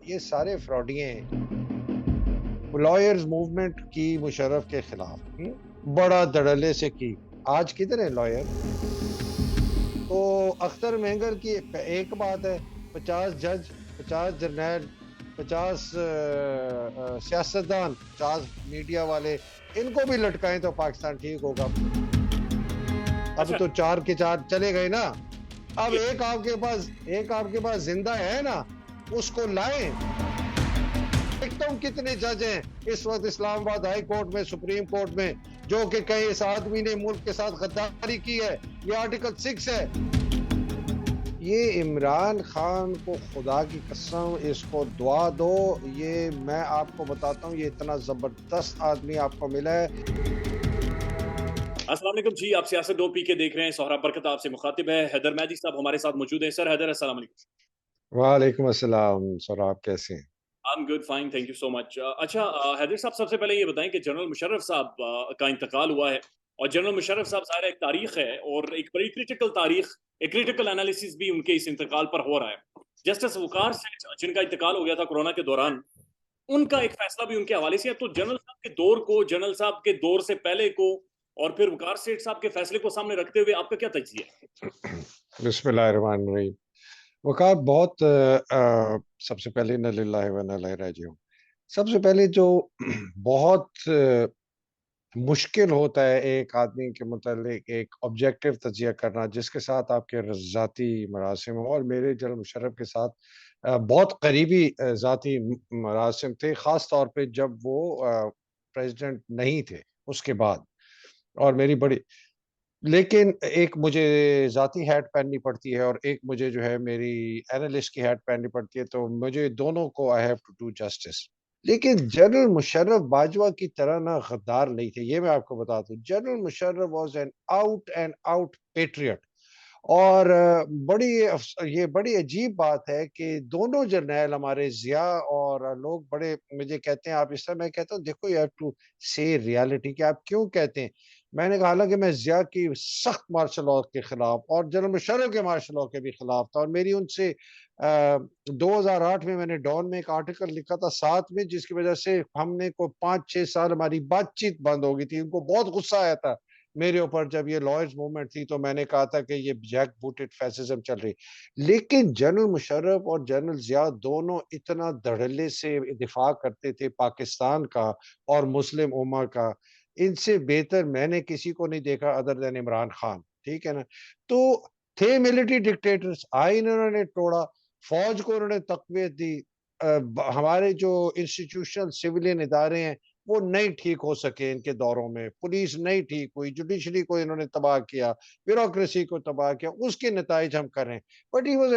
ये सारे फ्रॉडिये हैं। लॉयर्स मूवमेंट की मुशर्रफ के खिलाफ, बड़ा धड़ल्ले से की। आज किधर है लॉयर? तो अख्तर मेंगर की एक बात है, 50 जज, 50 जर्नैल, 50 सियासतदान, 50 मीडिया वाले, इनको भी लटकाएं तो पाकिस्तान ठीक होगा। अब अच्छा, तो 4 के 4 चले गए ना। अब ये एक आपके पास जिंदा है ना, उसको लाएं। देखता हूं कितने जज हैं इस वक्त इस्लामाबाद हाई कोर्ट में, सुप्रीम कोर्ट में, जो कि कहीं इस आदमी ने मुल्क के साथ गद्दारी की है। ये आर्टिकल 6 है। ये इमरान खान को खुदा की कसम इसको दुआ दो। ये मैं आपको बताता हूँ, ये इतना जबरदस्त आदमी आपको मिला है। अस्सलाम वालेकुम जी, आप सियासत 2 पी के देख रहे हैं। सोहराब बरकत आपसे मुखातिब है। हैदर मेहदी साहब हमारे साथ मौजूद हैं। सर हैदर, अस्सलाम वालेकुम। वालेकुम अस्सलाम सर, आप कैसे हैं? I am good, fine, thank you so much. अच्छा, हैदर साहब, सबसे पहले ये बताएं कि जनरल मुशर्रफ साहब का इंतकाल हुआ है, और जनरल मुशर्रफ साहब ज़ाहिर है एक तारीख है, और एक बड़ी क्रिटिकल तारीख, एक क्रिटिकल एनालिसिस भी उनके इस इंतकाल पर हो रहा है। जस्टिस वकार सेठ, जिनका इंतकाल हो गया था कोरोना के दौरान, उनका एक फैसला भी उनके हवाले से है। तो जनरल साहब के दौर को, जनरल साहब के दौर से पहले को, और फिर वकार सेठ साहब के फैसले को सामने रखते हुए आपका क्या तजिया है? बिस्मिल्लाहिर्रहमानिर्रहीम। वक़ार बहुत सबसे पहले इन्ना लिल्लाहि व इन्ना इलैहि राजिऊन। सबसे पहले जो बहुत मुश्किल होता है एक आदमी के मुतालिक एक ऑब्जेक्टिव तजिया करना, जिसके साथ आपके ज़ाती मरासिम हो, और मेरे जनरल मुशर्रफ के साथ बहुत करीबी ज़ाती मरासिम थे, ख़ास तौर पे जब वो प्रेसिडेंट नहीं थे उसके बाद। और मेरी बड़ी, लेकिन एक मुझे ज़ाती हैट पहननी पड़ती है और एक मुझे जो है मेरी एनालिस्ट की हैट पहननी पड़ती है, तो मुझे दोनों को I have to do justice. लेकिन जनरल मुशर्रफ बाजवा की तरह ना गद्दार नहीं थे, ये मैं आपको बता दूं। General Musharraf was an out and out patriot. और ये बड़ी अजीब बात है कि दोनों जर्नैल हमारे ज़िया और लोग बड़े मुझे कहते हैं आप इस तरह, मैं कहता हूँ देखो, यू हैव टू से रियलिटी, कि आप क्यों कहते हैं। मैंने कहा हालांकि मैं ज़िया की सख्त मार्शल लॉ के खिलाफ और जनरल मुशर्रफ के मार्शल लॉ के भी खिलाफ था, और मेरी उनसे 2008 में मैंने डॉन में एक आर्टिकल लिखा था साथ में, जिसकी वजह से हमने को 5-6 साल हमारी बातचीत बंद हो गई थी। उनको बहुत गुस्सा आया था मेरे ऊपर जब ये लॉयर्स मूवमेंट थी, तो मैंने कहा था कि ये जैक बूटेड फैसिज्म चल रही। लेकिन जनरल मुशर्रफ और जनरल ज़िया दोनों इतना धड़ल्ले से दिफा करते थे पाकिस्तान का और मुस्लिम उम्मा का, इनसे बेहतर मैंने किसी को नहीं देखा अदर देन इमरान खान, ठीक है ना? तो थे मिलिट्री डिक्टेटर्स, आइन इन्होंने तोड़ा, फौज को उन्होंने तक़वियत दी। हमारे जो इंस्टीट्यूशनल सिविलियन इदारे हैं, वो नहीं ठीक हो सके इनके दौरों में, पुलिस नहीं ठीक हुई, जुडिशरी को इन्होंने तबाह किया, ब्यूरोक्रेसी को तबाह किया, उसके नताइज हम कर रहे हैं। बट ही वाज़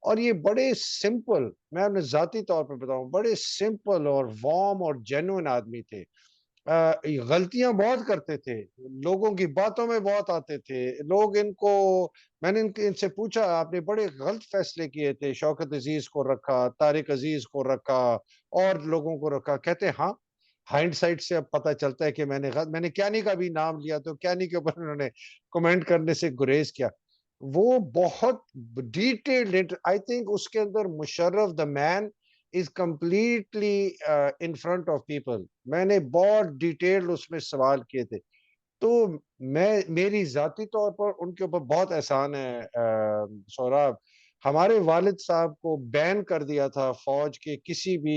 और ये बड़े सिंपल, मैं अपने ज़ाती तौर पे बताऊँ, बड़े सिंपल और वार्म और जेन्युइन आदमी थे। गलतियाँ बहुत करते थे, लोगों की बातों में बहुत आते थे। लोग इनको, मैंने इनसे पूछा, आपने बड़े गलत फैसले किए थे, शौकत अज़ीज़ को रखा, तारिक अज़ीज़ को रखा और लोगों को रखा। कहते हैं हाँ, हाइंडसाइट से अब पता चलता है कि मैंने क्यानी का भी नाम लिया, तो क्यानी के ऊपर उन्होंने कमेंट करने से गुरेज़ किया। वो बहुत डिटेल्ड, आई थिंक उसके अंदर Musharraf the man is completely in front of people. मैंने बहुत डिटेल्ड उसमें सवाल किए थे। तो मैं, मेरी ज़ाती तौर पर उनके ऊपर बहुत एहसान है सोहराब। हमारे वालिद साहब को बैन कर दिया था फ़ौज के किसी भी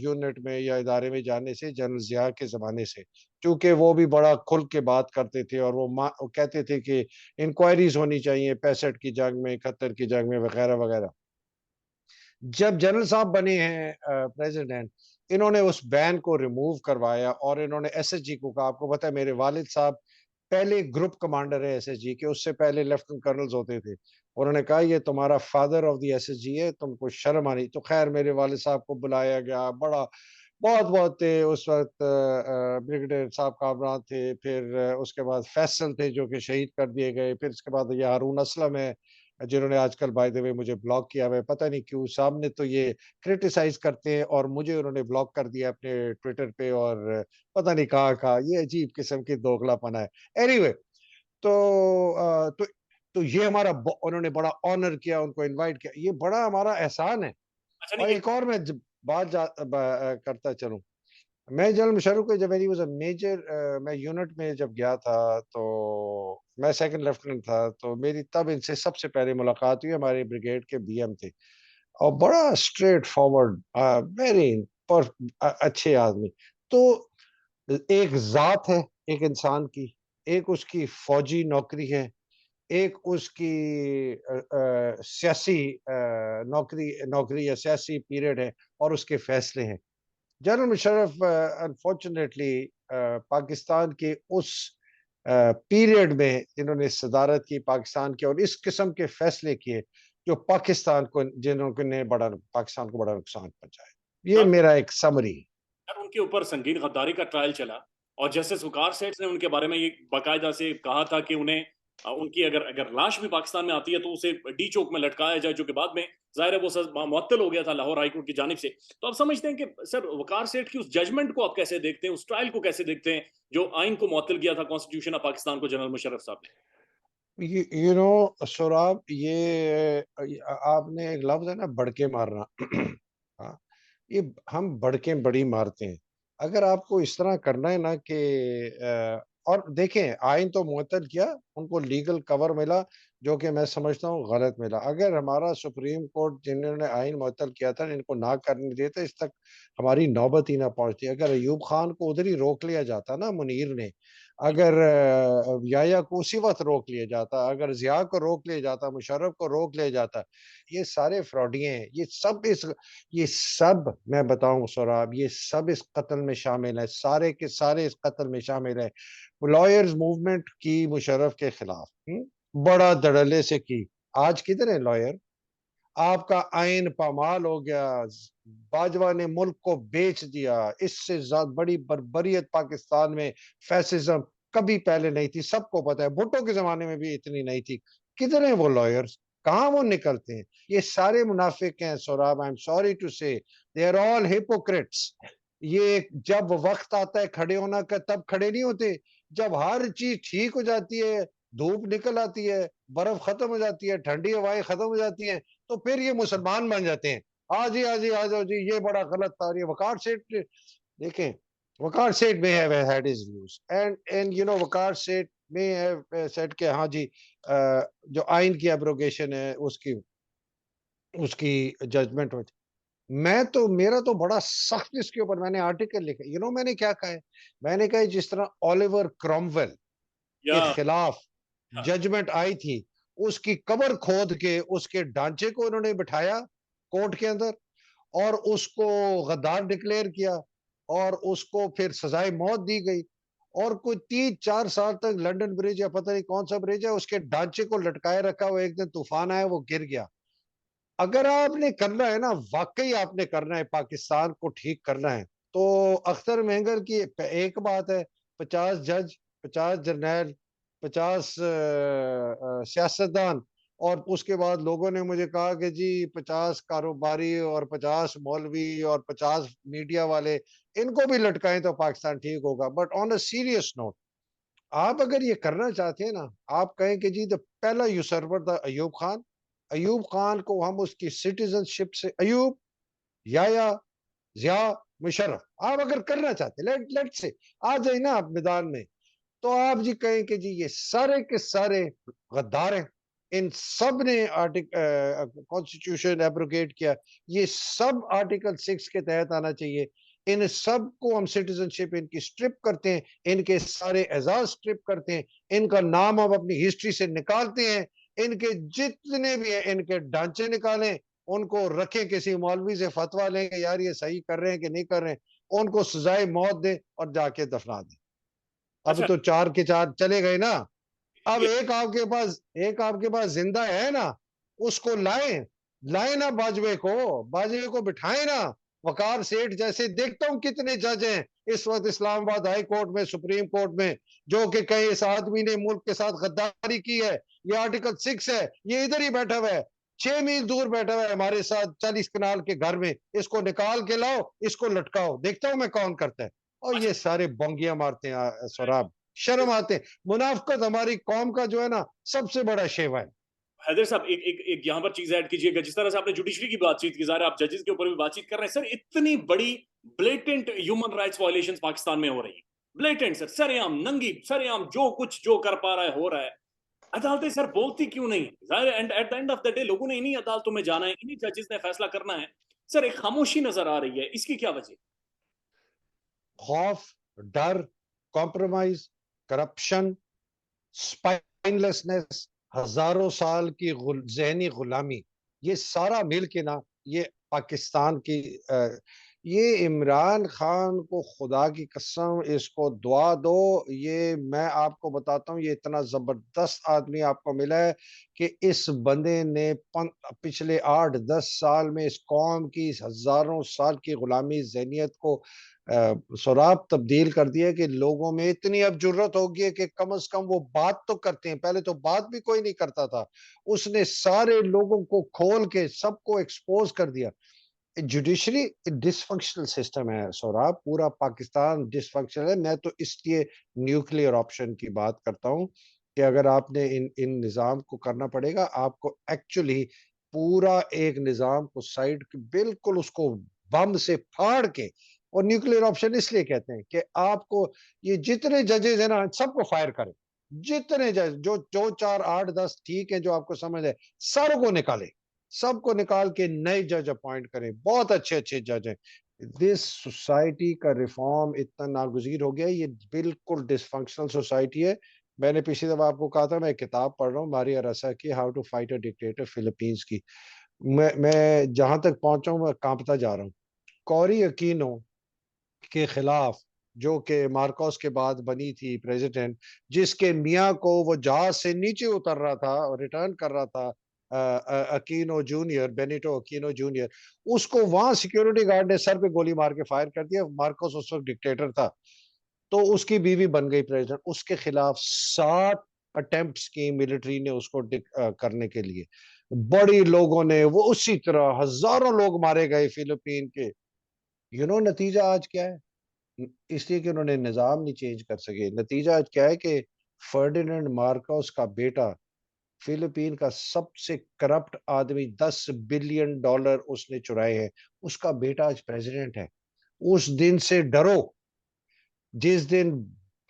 यूनिट में या इदारे में जाने से जनरल ज़िया के ज़माने से। चूँकि वो भी बड़ा खुल के बात करते थे, और वो कहते थे कि इंक्वायरीज़ होनी चाहिए 65 की जंग में, 71 की जंग में, वग़ैरह-वग़ैरह। जब जनरल साहब बने हैं प्रेसिडेंट, इन्होंने उस बैन को रिमूव करवाया और इन्होंने एसएसजी को कहा। आपको पता है मेरे वालिद साहब पहले ग्रुप कमांडर है एसएसजी के, उससे पहले लेफ्टिनेंट कर्नल्स होते थे। उन्होंने कहा ये तुम्हारा फादर ऑफ द एसएसजी है, तुमको शर्म आनी। तो खैर मेरे वालिद साहब को बुलाया गया, बड़ा बहुत-बहुत थे उस वक़्त। ब्रिगेडियर साहब कामरान थे, फिर उसके बाद फैसल थे जो कि शहीद कर दिए गए, फिर उसके बाद ये हारून असलम है, जिन्होंने आजकल बाय द वे मुझे ब्लॉक किया हुआ है, पता नहीं क्यों। सामने तो ये क्रिटिसाइज़ करते हैं और मुझे उन्होंने ब्लॉक कर दिया अपने ट्विटर पे, और पता नहीं कहाँ-कहाँ, ये अजीब किस्म की दोगलापना है। एनीवे, तो तो ये हमारा उन्होंने बड़ा ऑनर किया, उनको इनवाइट किया, ये बड़ा हमारा एहसान है। अच्छा और नहीं एक और मैं करता चलूं, मैं जनरल मुशर्रफ को जब मेरी वाज अ मेजर, मैं यूनिट में जब गया था तो मैं सेकंड लेफ्टिनेंट था, तो मेरी तब इनसे सबसे पहले मुलाकात हुई। हमारे ब्रिगेड के बीएम थे और बड़ा स्ट्रेट फॉरवर्ड, वेरी पर अच्छे आदमी। तो एक जात है एक इंसान की, एक उसकी फौजी नौकरी है, एक उसकी सियासी नौकरी नौकरी या सियासी पीरियड है, और उसके फैसले हैं। जनरल मुशर्रफ अनफॉर्चुनेटली पाकिस्तान के उस पीरियड में इन्होंने सदारत की पाकिस्तान की, और इस किस्म के फैसले किए जो पाकिस्तान को जिन्होंने बड़ा पाकिस्तान को बड़ा नुकसान पहुंचाया। ये सर, मेरा एक समरी है। सर उनके ऊपर संगीन गद्दारी का ट्रायल चला और जस्टिस वकार सेठ ने उनके बारे में ये बाकायदा से कहा था कि उन्हें उनकी अगर अगर लाश भी पाकिस्तान में आती है तो उसे डी चौक में लटकाया जाए, जो कि बाद में जाहिर है वो मुअत्तल हो गया था लाहौर हाईकोर्ट की जानिब से। तो आप समझते हैं कि सर वकार सेठ की उस जजमेंट को आप कैसे देखते हैं, उस ट्रायल को कैसे देखते हैं जो आइन को मुअत्तल किया था, कॉन्स्टिट्यूशन ऑफ पाकिस्तान को, जनरल मुशर्रफ साहब ने? यू नो सोराब, आपने एक लफ्ज है ना, बड़के मारना। हाँ, ये हम बड़के बड़ी मारते हैं। अगर आपको इस तरह करना है ना कि और देखें, आइन तो मुअत्तल किया, उनको लीगल कवर मिला, जो कि मैं समझता हूँ गलत मिला। अगर हमारा सुप्रीम कोर्ट जिन्होंने आइन मुअत्तल किया था इनको ना करने दिए तो इस तक हमारी नौबत ही ना पहुंचती। अगर अयूब खान को उधर ही रोक लिया जाता ना, मुनीर ने, अगर याया को उसी वक्त रोक लिया जाता, अगर जिया को रोक लिया जाता, मुशर्रफ को रोक लिया जाता, ये सारे फ्रॉडिये हैं। ये सब मैं बताऊं सोराब, ये सब इस कत्ल में शामिल है, सारे के सारे इस कत्ल में शामिल है। लॉयर्स मूवमेंट की मुशर्रफ के खिलाफ, बड़ा धड़ल्ले से की। आज किधर है लॉयर? आपका आइन पामाल हो गया, बाजवा ने मुल्क को बेच दिया। इससे ज्यादा बड़ी बर्बरियत पाकिस्तान में, फैसिज्म कभी पहले नहीं थी, सबको पता है। भुट्टो के जमाने में भी इतनी नहीं थी। किधर हैं वो लॉयर्स? कहाँ वो निकलते हैं? ये सारे मुनाफिक हैं Sohrab, I am sorry to say, they are all Hippocrates. ये जब वक्त आता है खड़े होना का तब खड़े नहीं होते। जब हर चीज ठीक हो जाती है, धूप निकल आती है, बर्फ खत्म हो जाती है, ठंडी हवाएं खत्म हो जाती हैं, तो फिर ये मुसलमान बन जाते हैं। आज ही आज ही आ जाओ जी, ये बड़ा गलत था। और ये वकार सेठ, देखें, Waqar Seth may have had his views, and Waqar Seth may have said के हाँ जी, जो आइन की एब्रोगेशन है उसकी उसकी जजमेंट हो। मैं तो मेरा तो बड़ा सख्त इसके ऊपर मैंने आर्टिकल लिखा। मैंने क्या कहा है? मैंने कहा जिस तरह ओलिवर क्रॉमवेल के या खिलाफ जजमेंट आई थी, उसकी कबर खोद के उसके ढांचे को उन्होंने बिठाया कोर्ट के अंदर, और उसको गद्दार डिक्लेयर किया, और उसको फिर सजाए मौत दी गई। और कोई 3-4 साल तक लंदन ब्रिज या पता नहीं कौन सा ब्रिज है, उसके ढांचे को लटकाए रखा। वो एक दिन तूफान आया, वो गिर गया। अगर आपने करना है ना, वाकई आपने करना है, पाकिस्तान को ठीक करना है, तो अख्तर महंगर की एक बात है, 50 जज, 50 जर्नैल, 50 सियासतदान, और उसके बाद लोगों ने मुझे कहा कि जी 50 कारोबारी और 50 मौलवी और 50 मीडिया वाले, इनको भी लटकाएं तो पाकिस्तान ठीक होगा। But on a serious note, आप अगर ये करना चाहते हैं ना, आप कहें कि जी द पहला यूसर्वर था अयूब खान, अयूब खान को हम उसकी सिटीजनशिप से, अयूब, याया, जिया, मुशर्रफ, आप अगर करना चाहते, लेट से आ जाए ना आप मैदान में, तो आप जी कहें कि जी ये सारे के सारे गद्दार हैं, इन सब ने कॉन्स्टिट्यूशन एब्रोगेट किया, ये सब आर्टिकल 6 के तहत आना चाहिए। इन सब को हम सिटीजनशिप इनकी स्ट्रिप करते हैं, इनके सारे एजाज स्ट्रिप करते हैं, इनका नाम हम अपनी हिस्ट्री से निकालते हैं, इनके जितने भी हैं इनके ढांचे निकालें, उनको रखें, किसी मौलवी से फतवा लेंगे यार ये सही कर रहे हैं कि नहीं कर रहे हैं, उनको सजाए मौत दें और जाके दफना दें। अब अच्छा तो 4 के 4 चले गए ना। अब ये एक आपके पास जिंदा है ना, उसको लाएं, लाएं ना बाजवे को बिठाएं ना। वकार सेठ जैसे देखता हूं कितने जज हैं इस वक्त इस्लामाबाद हाई कोर्ट में, सुप्रीम कोर्ट में, जो कि कहीं इस आदमी ने मुल्क के साथ गद्दारी की है, ये आर्टिकल 6 है, ये इधर ही बैठा हुआ है, 6 मील दूर बैठा हुआ है हमारे साथ 40 कनाल के घर में, इसको निकाल के लाओ, इसको लटकाओ, देखता हूं मैं कौन करता है। और अच्छा ये सारे बोंगियां मारते हैं सौराब, शर्म आते हैं। मुनाफकत हमारी कौम का जो है ना सबसे बड़ा शेवा है। हैदर साहब एक एक एक यहाँ पर चीज ऐड कीजिएगा, जिस तरह से आपने जुडिशरी की बातचीत की, ज़ाहिर है आप जजेस के ऊपर भी बातचीत कर रहे हैं सर, इतनी बड़ी blatant human rights violations Pakistan में हो रही है, ब्लेटेंट सर, सरेआम नंगी सरेआम जो कुछ जो कर पा रहा है हो रहा है। अदालतें सर बोलती क्यों नहीं? ज़ाहिर है and at the end of the day लोगों ने इन्हीं अदालतों में जाना है, इन्हीं जजेस ने फैसला करना है। सर एक खामोशी नजर आ रही है, इसकी क्या वजह? खौफ, डर, कॉम्प्रोमाइज, करप्शन, स्पाइनलेसनेस, हजारों साल की जहनी गुलामी, ये सारा मिल के ना, ये पाकिस्तान की ये इमरान खान को खुदा की कसम इसको दुआ दो। ये मैं आपको बताता हूँ, ये इतना जबरदस्त आदमी आपको मिला है कि इस बंदे ने पिछले 8-10 साल में इस कौम की हजारों साल की गुलामी जहनियत को सौराब तब्दील कर दिया कि लोगों में इतनी अब जुर्रत हो गई है कि कम से कम वो बात तो करते हैं। पहले तो बात भी कोई नहीं करता था। उसने सारे लोगों को खोल के सबको एक्सपोज कर दिया। जुडिशरी डिसफंक्शनल सिस्टम है सौराब, पूरा पाकिस्तान डिसफंक्शनल है। मैं तो इसलिए न्यूक्लियर ऑप्शन की बात करता हूं कि अगर आपने इन इन निज़ाम को करना पड़ेगा, आपको एक्चुअली पूरा एक निज़ाम को साइड बिल्कुल उसको बम से फाड़ के। और न्यूक्लियर ऑप्शन इसलिए कहते हैं कि आपको ये जितने जजेस है ना सबको फायर करें। जितने जज जो जो 4, 8, 10 ठीक है जो आपको समझ है, सारों को निकाले, सबको निकाल के नए जज अपॉइंट करें, बहुत अच्छे अच्छे जज हैं। दिस सोसाइटी का रिफॉर्म इतना नागुजीर हो गया है, ये बिल्कुल डिसफंक्शनल सोसाइटी है। मैंने पिछली दफा आपको कहा था, मैं एक किताब पढ़ रहा हूँ मारिया रसा की, how to fight a dictator Philippines की। मैं जहां तक पहुंचा हूं मैं कांपता जा रहा हूँ। कॉरी अकीनो के खिलाफ, जो कि मार्कोस के बाद बनी थी प्रेसिडेंट, जिसके मियाँ को वो जहाज से नीचे उतर रहा था और रिटर्न कर रहा था, Aquino junior, Benito Aquino junior, उसको वहां सिक्योरिटी गार्ड ने सर पे गोली मार के फायर कर दिया। मार्कोस उस वक्त डिक्टेटर था, तो उसकी बीवी बन गई प्रेसिडेंट। उसके खिलाफ 7 अटेम्प्ट्स की मिलिट्री ने उसको करने के लिए। बड़ी लोगों ने वो उसी तरह हजारों लोग मारे गए फिलीपीन के। नतीजा आज क्या है? इसलिए कि उन्होंने निजाम नहीं चेंज कर सके। नतीजा आज क्या है कि फर्डिनेंड मार्कोस का बेटा, फिलीपीन का सबसे करप्ट आदमी, $10 बिलियन उसने चुराए हैं, उसका बेटा आज प्रेसिडेंट है। उस दिन से डरो जिस दिन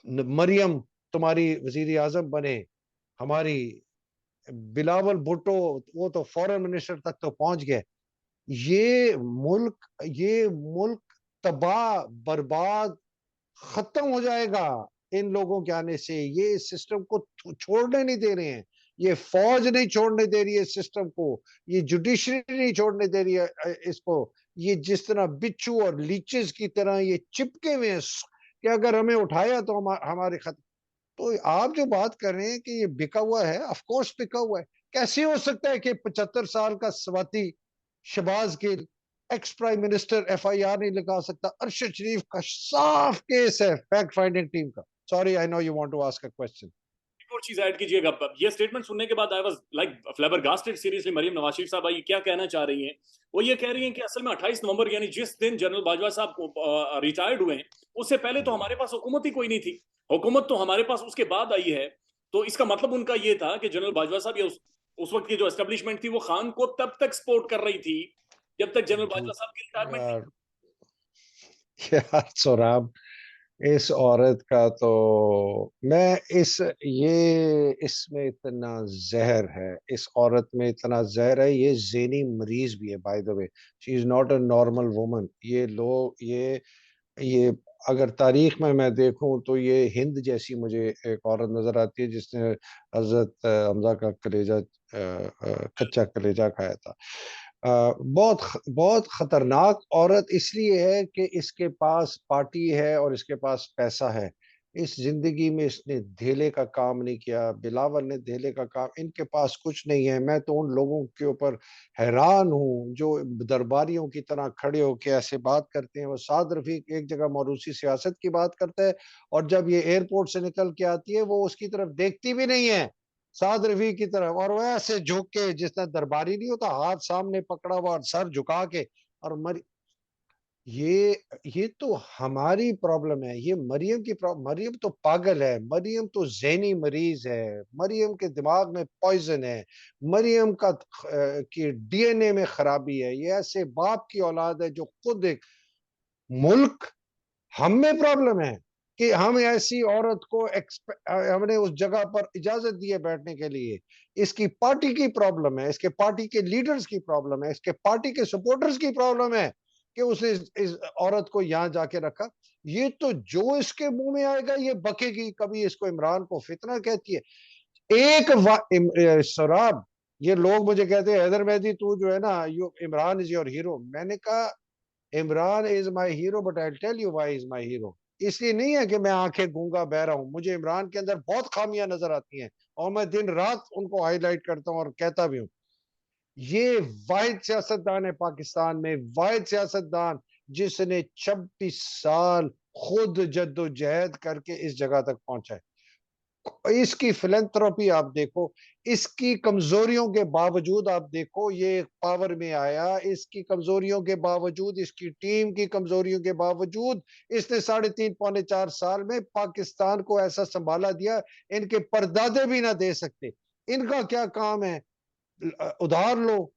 मरियम तुम्हारी वजीर आजम बने। हमारी बिलावल भुट्टो, वो तो फॉरेन मिनिस्टर तक तो पहुंच गए। ये मुल्क तबाह बर्बाद खत्म हो जाएगा इन लोगों के आने से। ये सिस्टम को छोड़ने नहीं दे रहे हैं। ये फौज नहीं छोड़ने दे रही है सिस्टम को। ये जुडिशरी नहीं छोड़ने दे रही है इसको। ये जिस तरह बिच्छू और लीचेस की तरह ये चिपके हुए हैं कि अगर हमें उठाया तो हमारे खत्म। तो आप जो बात कर रहे हैं कि ये बिका हुआ है, ऑफ कोर्स बिका हुआ है। कैसे हो सकता है कि 75 साल का Swati Shahbaz Gill, ex prime minister, FIR नहीं लगा सकता? अरशद शरीफ का साफ केस है फैक्ट फाइंडिंग टीम का। Sorry, I know you want to ask a question. और चीज ऐड कीजिएगा। ये स्टेटमेंट सुनने के बाद I was like flabbergasted seriously. Maryam Nawaz Sharif साहब ये क्या कहना चाह रही हैं? वो ये कह रही हैं कि असल में 28 नवंबर यानी जिस दिन जनरल बाजवा साहब रिटायर्ड हुए हैं, उससे पहले तो हमारे पास हुकूमत ही कोई नहीं थी। हुकूमत तो हमारे पास उसके बाद आई है। तो इसका मतलब उनका ये था कि जनरल बाजवा साहब या उस वक्त की जो एस्टेब्लिशमेंट थी वो खान को तब तक सपोर्ट कर रही थी जब तक जनरल बाजवा साहब की रिटायरमेंट नहीं। यार, यार सोराब, इस औरत का तो मैं इस ये इसमें इतना जहर है, इस औरत में इतना जहर है। ये ज़हनी मरीज भी है, by the way. She is not a normal woman. ये लोग ये अगर तारीख में मैं देखूं तो ये हिंद जैसी मुझे एक औरत नजर आती है जिसने हजरत हमजा का कलेजा, कच्चा कलेजा खाया था। बहुत बहुत खतरनाक औरत इसलिए है कि इसके पास पार्टी है और इसके पास पैसा है। इस जिंदगी में इसने धेले का काम नहीं किया, बिलावल ने धेले का काम, इनके पास कुछ नहीं है। मैं तो उन लोगों के ऊपर हैरान हूँ जो दरबारियों की तरह खड़े होकर ऐसे बात करते हैं। वो साद रफीक एक जगह मरूसी सियासत की बात करता है, और जब ये एयरपोर्ट से निकल के आती है वो उसकी तरफ देखती भी नहीं है, साद रफी की तरफ। और वो ऐसे झुक के, जिस तरह दरबारी नहीं होता, हाथ सामने पकड़ा हुआ और सर झुका के, और मरी। ये तो हमारी प्रॉब्लम है। ये मरियम की प्रॉब्लम। मरियम तो पागल है, मरियम तो ज़हनी मरीज है, मरियम के दिमाग में पॉइजन है, मरियम का की डीएनए में खराबी है। ये ऐसे बाप की औलाद है जो खुद एक मुल्क, हम में प्रॉब्लम है कि हम ऐसी औरत को हमने उस जगह पर इजाजत दी है बैठने के लिए। इसकी पार्टी की प्रॉब्लम है, इसके पार्टी के लीडर्स की प्रॉब्लम है, इसके पार्टी के सपोर्टर्स की प्रॉब्लम है कि उसने इस औरत को यहां जाके रखा। ये तो जो इसके मुंह में आएगा ये बकेगी। कभी इसको इमरान को फितना कहती है। सराब, ये लोग मुझे कहते हैं हैदर मेहदी तू जो है ना, you Imran is your hero. मैंने कहा Imran is my hero, but I tell you why is my hero. इसलिए नहीं है कि मैं आंखें गूंगा बह रहा हूं, मुझे इमरान के अंदर बहुत खामियां नजर आती हैं और मैं दिन रात उनको हाईलाइट करता हूं और कहता भी हूं। ये वाहिद सियासतदान है पाकिस्तान में, वाहिद सियासतदान जिसने 26 साल खुद जद्दोजहद करके इस जगह तक पहुंचा है। इसकी फिलेंथ्रोपी आप देखो, इसकी कमजोरियों के बावजूद आप देखो ये पावर में आया। इसकी कमजोरियों के बावजूद, इसकी टीम की कमजोरियों के बावजूद इसने 3.5 पौने 4 साल में पाकिस्तान को ऐसा संभाला दिया, इनके परदादे भी ना दे सकते। इनका क्या काम है? उधार लो,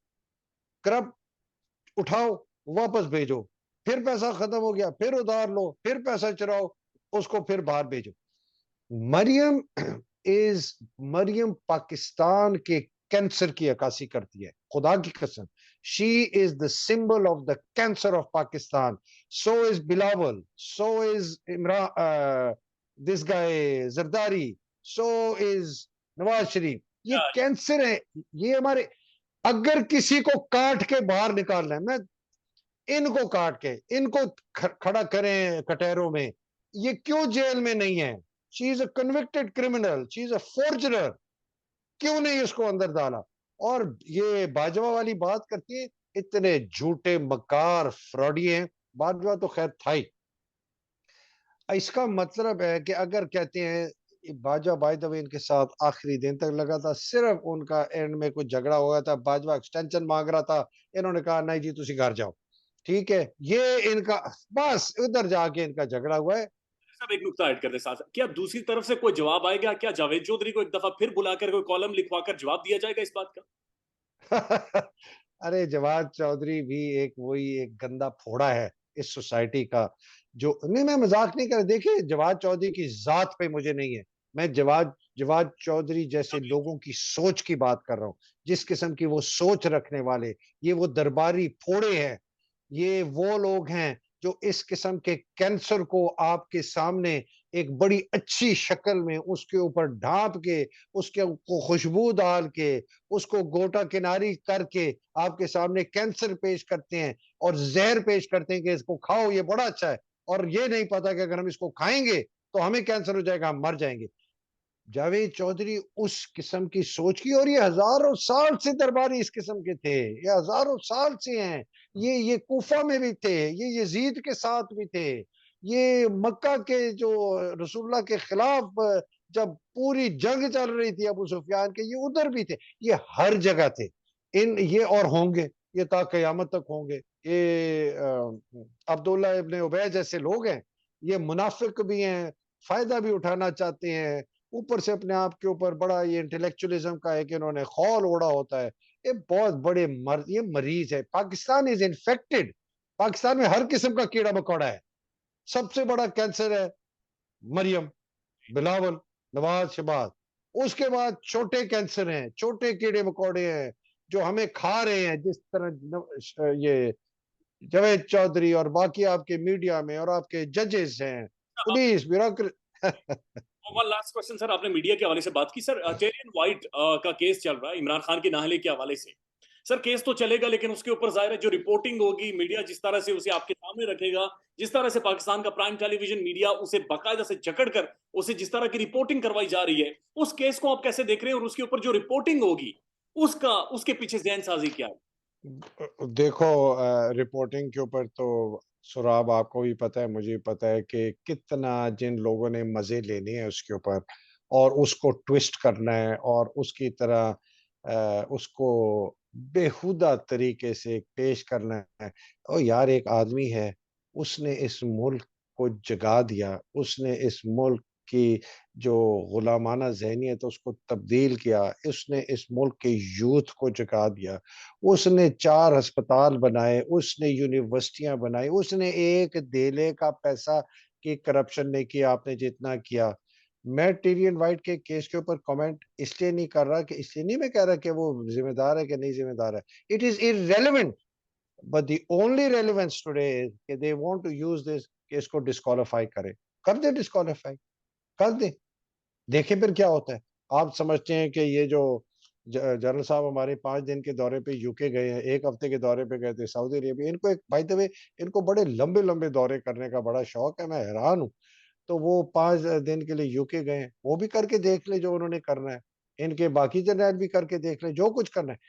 करप्ट उठाओ, वापस भेजो, फिर पैसा खत्म हो गया, फिर उधार लो, फिर पैसा चुराओ, उसको फिर बाहर भेजो। मरियम इज मरियम पाकिस्तान के कैंसर की अक्कासी करती है, खुदा की कसम। She is the symbol of the cancer of Pakistan. So is Bilawal, so is Imran, this guy Zardari, so is Nawaz Sharif. ये कैंसर है। ये हमारे, अगर किसी को काट के बाहर निकालना है, मैं इनको काट के इनको खड़ा करें कटहरों में। ये क्यों जेल में नहीं है? She is a convicted criminal, she is a forgerer. क्यों नहीं उसको अंदर डाला? और ये बाजवा वाली बात करती है, इतने झूठे मकार फ्रॉडी हैं। बाजवा तो खैर था ही। इसका मतलब है कि अगर कहते हैं बाजवा बाय द वे इनके साथ आखिरी दिन तक लगा था, सिर्फ उनका एंड में कुछ झगड़ा हुआ था, बाजवा एक्सटेंशन मांग रहा था, इन्होंने कहा नहीं जी तुम घर जाओ। ठीक है, ये इनका बस उधर जाके इनका झगड़ा हुआ है। सब एक नुकता ऐड कर दे साथ, क्या दूसरी तरफ से कोई जवाब आएगा? क्या जावेद चौधरी को एक दफा फिर बुलाकर कोई कॉलम लिखवाकर जवाब दिया जाएगा इस बात का? अरे जवाद चौधरी भी एक वही एक गंदा फोड़ा है इस सोसाइटी का। जो नहीं, मैं मजाक नहीं कर, देखिए जवाद चौधरी की जात पे मुझे नहीं है। मैं जवाद जवाद चौधरी जैसे लोगों की सोच की बात कर रहा हूँ, जिस किस्म की वो सोच रखने वाले, ये वो दरबारी फोड़े हैं। ये वो लोग हैं जो इस किस्म के कैंसर को आपके सामने एक बड़ी अच्छी शक्ल में उसके ऊपर ढांप के, उसके को खुशबू डाल के, उसको गोटा किनारी करके आपके सामने कैंसर पेश करते हैं और जहर पेश करते हैं कि इसको खाओ ये बड़ा अच्छा है। और ये नहीं पता कि अगर हम इसको खाएंगे तो हमें कैंसर हो जाएगा, हम मर जाएंगे। जावेद चौधरी उस किस्म की सोच की, और ये हजारों साल से दरबारी इस किस्म के थे, ये हजारों साल से हैं। ये कूफा में भी थे, ये यजीद के साथ भी थे, ये मक्का के जो रसूलुल्लाह के खिलाफ जब पूरी जंग चल रही थी अबू सुफियान के, ये उधर भी थे। ये हर जगह थे। इन ये और होंगे, ये ता कयामत तक होंगे। ये अब्दुल्ला इब्ने उबै जैसे लोग हैं, ये मुनाफिक भी हैं, फायदा भी उठाना चाहते हैं, ऊपर से अपने आप के ऊपर बड़ा ये इंटेलेक्चुअलिज्म का है कि इन्होंने खौल ओढ़ा होता है। ये बहुत बड़े ये मरीज है। Pakistan is infected. पाकिस्तान में हर किस्म का कीड़ा मकोड़ा है। सबसे बड़ा कैंसर है मरियम, बिलावल, नवाज, शहबाज। उसके बाद छोटे कैंसर हैं, छोटे कीड़े मकोड़े हैं जो हमें खा रहे हैं, जिस तरह ये जावेद चौधरी और बाकी आपके मीडिया में और आपके जजेस हैं, police bureaucrat. One last question sir, आपने मीडिया के हवाले से बात की सर, टेरियन वाइट का केस चल रहा है इमरान खान के नाहले के हवाले से। सर केस तो चलेगा, लेकिन उसके ऊपर जाहिर है जो रिपोर्टिंग होगी, मीडिया जिस तरह से उसे आपके सामने रखेगा, जिस तरह से पाकिस्तान का प्राइम टेलीविजन मीडिया उसे बाकायदा से जकड़ कर उसे जिस तरह की रिपोर्टिंग करवाई जा रही है, उस केस को आप कैसे देख रहे हैं? और उसके ऊपर जो रिपोर्टिंग होगी उसका, उसके पीछे जहन साजी क्या है? देखो, रिपोर्टिंग के ऊपर तो सुराब आपको भी पता है, मुझे भी पता है कि कितना जिन लोगों ने मजे लेने हैं उसके ऊपर और उसको ट्विस्ट करना है और उसकी तरह उसको बेहुदा तरीके से पेश करना है। ओ यार, एक आदमी है, उसने इस मुल्क को जगा दिया, उसने इस मुल्क की जो गुलामाना ज़हनियत है उसको तब्दील किया, उसने इस मुल्क के यूथ को जगा दिया, उसने 4 अस्पताल बनाए, उसने यूनिवर्सिटियाँ बनाई, उसने एक धेले का पैसा की करप्शन नहीं किया आपने जितना किया। मैं टिरियन व्हाइट के केस के ऊपर कमेंट इसलिए नहीं कर रहा कि इसलिए नहीं मैं कह रहा कि वो ज़िम्मेदार है कि नहीं ज़िम्मेदार है। It is irrelevant. But the only relevance today is कि they want to use this कि इसको डिस्क्वालीफाई करें। कर दे डिस्क्वालीफाई, कर दे, देखें फिर क्या होता है। आप समझते हैं कि ये जो जनरल साहब हमारे 5 दिन के दौरे पे यूके गए हैं, 1 हफ्ते के दौरे पे गए थे सऊदी अरेबिया, इनको एक बाय द वे इनको बड़े लंबे लंबे दौरे करने का बड़ा शौक है, मैं हैरान हूँ। तो वो 5 दिन के लिए यूके गए हैं, वो भी करके देख ले जो उन्होंने करना है, इनके बाकी जर्नैल भी करके देख ले जो कुछ करना है।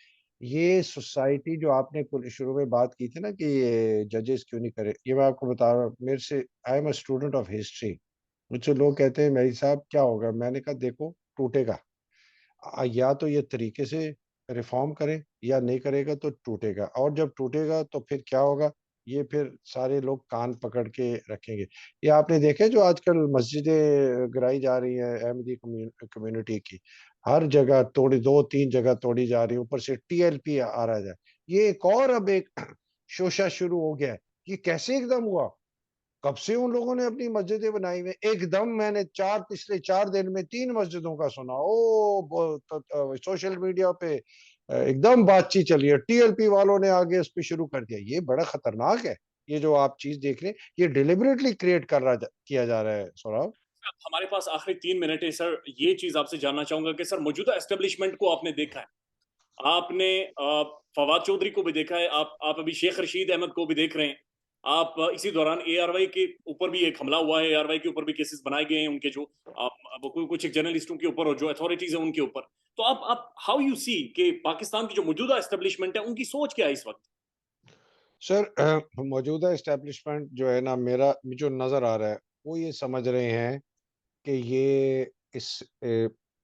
ये सोसाइटी जो आपने शुरू में बात की थी ना कि ये जजेस क्यों नहीं करे, ये मैं आपको बता रहा हूँ, मेरे से I am a student of history. मुझसे लोग कहते हैं मेरी साहब क्या होगा, मैंने कहा देखो टूटेगा। या तो ये तरीके से रिफॉर्म करे या नहीं करेगा तो टूटेगा, और जब टूटेगा तो फिर क्या होगा, ये फिर सारे लोग कान पकड़ के रखेंगे। ये आपने देखे जो आजकल मस्जिदें गिराई जा रही है अहमदी कम्युनिटी की, हर जगह तोड़ी, 2-3 जगह तोड़ी जा रही है, ऊपर से टीएलपी आ रहा है। ये एक और अब एक शोशा शुरू हो गया है। ये कैसे एकदम हुआ, कब से उन लोगों ने अपनी मस्जिदें बनाई हुई एकदम, मैंने पिछले 4 दिन में 3 मस्जिदों का सुना। सोशल मीडिया पे एकदम बातचीत चली है, टीएलपी वालों ने आगे उस पर शुरू कर दिया। ये बड़ा खतरनाक है। ये जो आप चीज देख रहे हैं ये डिलिबरेटली क्रिएट किया जा रहा है सौरभ। हमारे पास आखिरी 3 मिनट है सर, ये चीज आपसे जानना चाहूंगा कि सर मौजूदा एस्टेब्लिशमेंट को आपने देखा है, आपने फवाद चौधरी को भी देखा है, आप अभी शेख रशीद अहमद को भी देख रहे हैं, आप इसी दौरान एआरवाई के ऊपर भी एक हमला हुआ है, एआरवाई के ऊपर भी केसेस बनाए गए हैं उनके, जो कुछ एक जर्नलिस्टों के ऊपर और जो अथॉरिटीज है उनके ऊपर। तो आप हाउ यू सी कि पाकिस्तान की जो मौजूदा एस्टेब्लिशमेंट है उनकी सोच क्या है इस वक्त? सर मौजूदा एस्टेब्लिशमेंट जो है ना, मेरा जो नजर आ रहा है वो ये समझ रहे हैं कि ये इस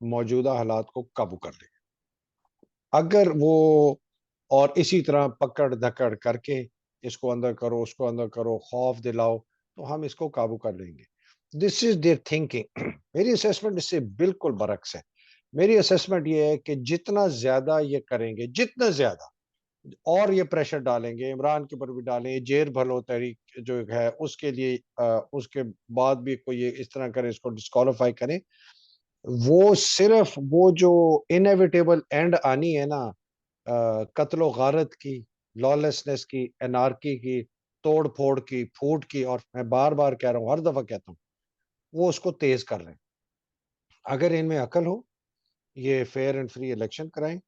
मौजूदा हालात को काबू कर ले। अगर वो और इसी तरह पकड़ धकड़ करके इसको अंदर करो उसको अंदर करो खौफ दिलाओ तो हम इसको काबू कर लेंगे। This is there thinking. मेरी असेसमेंट इससे बिल्कुल बरक्स है। मेरी असेसमेंट ये है कि जितना ज्यादा ये करेंगे, जितना ज्यादा और ये प्रेशर डालेंगे, इमरान के ऊपर भी डालेंगे, जेर भलो तहरीक जो है उसके लिए उसके बाद भी कोई ये इस तरह करे, इसको डिस्क्वालीफाई करें, वो सिर्फ वो जो इनएविटेबल एंड आनी है ना, कत्लो गारत की, लॉलेसनेस की, एनार्की की, तोड़ फोड़ की, फूट की, और मैं बार बार कह रहा हूँ, हर दफा कहता हूँ, वो उसको तेज कर रहे हैं। अगर इनमें अकल हो, ये फेयर एंड फ्री इलेक्शन कराएं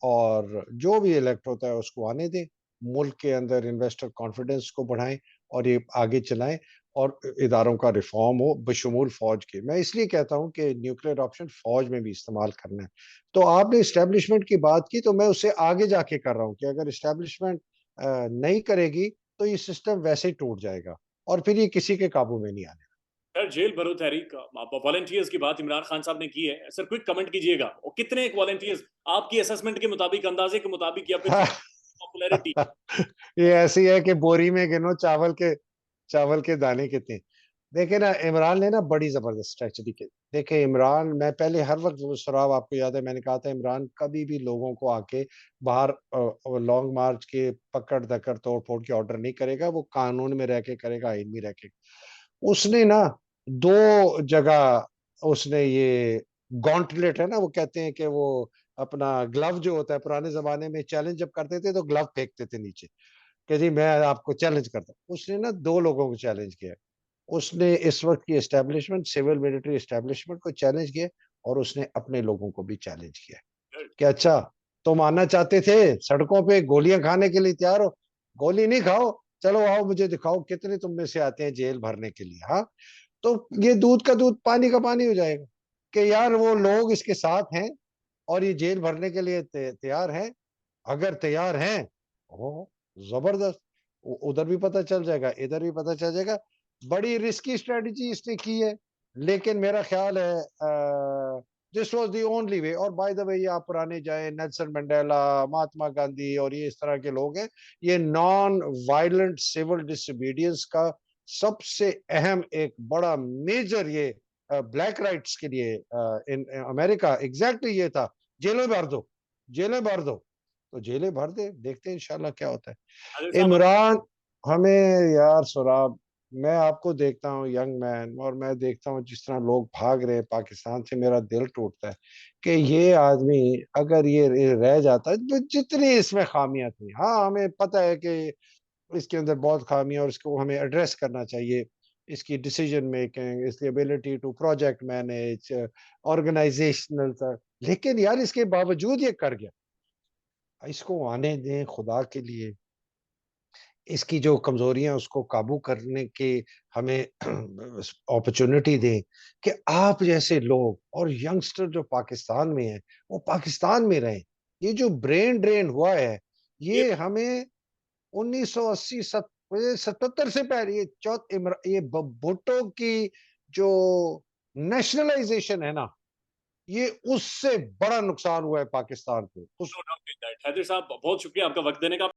और जो भी इलेक्ट होता है उसको आने दें, मुल्क के अंदर इन्वेस्टर कॉन्फिडेंस को बढ़ाएं और ये आगे चलाएं, और इदारों का रिफॉर्म हो बशमूल फौज के। मैं इसलिए कहता हूं कि न्यूक्लियर ऑप्शन फौज में भी इस्तेमाल करना है। तो आपने इस्टेब्लिशमेंट की बात की तो मैं उससे आगे जाके कर रहा हूं कि अगर इस्टेब्लिशमेंट नहीं करेगी तो ये सिस्टम वैसे ही टूट जाएगा और फिर ये किसी के काबू में नहीं आने। सर जेल भरो तहरीक, वॉलंटियर्स की बात इमरान खान साहब ने की है, सर क्विक कमेंट कीजिएगा, और कितने एक वॉलंटियर्स आपकी असेसमेंट के मुताबिक, अंदाजे के मुताबिक, या फिर पॉपुलैरिटी? ये ऐसी है कि बोरी में गिनो चावल के दाने कितने। देखे ना, इमरान ने ना बड़ी जबरदस्त स्ट्रेटजी की। देखे इमरान, मैं पहले हर वक्त सराब आपको याद है मैंने कहा था इमरान कभी भी लोगों को आके बाहर लॉन्ग मार्च के पकड़ धकड़ तोड़ फोड़ के ऑर्डर नहीं करेगा, वो कानून में रह के करेगा, आइन में रह के। उसने ना 2 जगह उसने ये गॉन्टलेट है ना, वो कहते हैं कि वो अपना ग्लव जो होता है, पुराने जमाने में चैलेंज जब करते थे तो ग्लव फेंकते थे नीचे कि जी मैं आपको चैलेंज करता हूँ। उसने ना 2 लोगों को चैलेंज किया। उसने इस वक्त की एस्टेब्लिशमेंट, सिविल मिलिट्री एस्टेब्लिशमेंट को चैलेंज किया, और उसने अपने लोगों को भी चैलेंज किया कि अच्छा तुम आना चाहते थे सड़कों पे गोलियां खाने के लिए, तैयार हो, गोली नहीं खाओ, चलो आओ मुझे दिखाओ कितने तुम में से आते हैं जेल भरने के लिए। हाँ, तो ये दूध का दूध पानी का पानी हो जाएगा कि यार वो लोग इसके साथ हैं और ये जेल भरने के लिए तैयार हैं। अगर तैयार हैं, ओ जबरदस्त, उधर भी पता चल जाएगा इधर भी पता चल जाएगा। बड़ी रिस्की स्ट्रेटजी इसने की है, लेकिन मेरा ख्याल है this was the only way. और बाय द वे, ये आप पुराने जाए, नेल्सन मंडेला, महात्मा गांधी और ये इस तरह के लोग हैं, ये नॉन वायलेंट सिविल डिसोबीडियंस का सबसे अहम एक बड़ा मेजर ये ब्लैक राइट्स के लिए इन अमेरिका एग्जैक्टली ये था, जेलें भर दो, जेलें भर दो। तो जेलें भर दे, देखते हैं इंशाल्लाह क्या होता हैदर है। साहब इमरान, हमें यार सुराब, मैं आपको देखता हूँ यंग मैन, और मैं देखता हूँ जिस तरह लोग भाग रहे हैं पाकिस्तान से, मेरा दिल टूटता है कि ये आदमी अगर ये रह जाता, जितनी इसमें खामियां थी, हाँ हमें पता है कि इसके अंदर बहुत खामियां, और इसको हमें एड्रेस करना चाहिए, इसकी डिसीजन मेकिंग, इसकी ability to project manage, organisational तक, लेकिन यार इसके बावजूद ये कर गया। इसको आने दें खुदा के लिए, इसकी जो कमजोरियां उसको काबू करने के हमें अपॉर्चुनिटी दें, कि आप जैसे लोग और यंगस्टर जो पाकिस्तान में हैं वो पाकिस्तान में रहें। ये जो ब्रेन ड्रेन हुआ है, ये ये हमें 1980 77 से पहले, ये भुट्टो की जो नेशनलाइजेशन है ना, ये उससे बड़ा नुकसान हुआ है पाकिस्तान को। उस no doubt in that. Haider साहब बहुत शुक्रिया आपका वक्त देने का।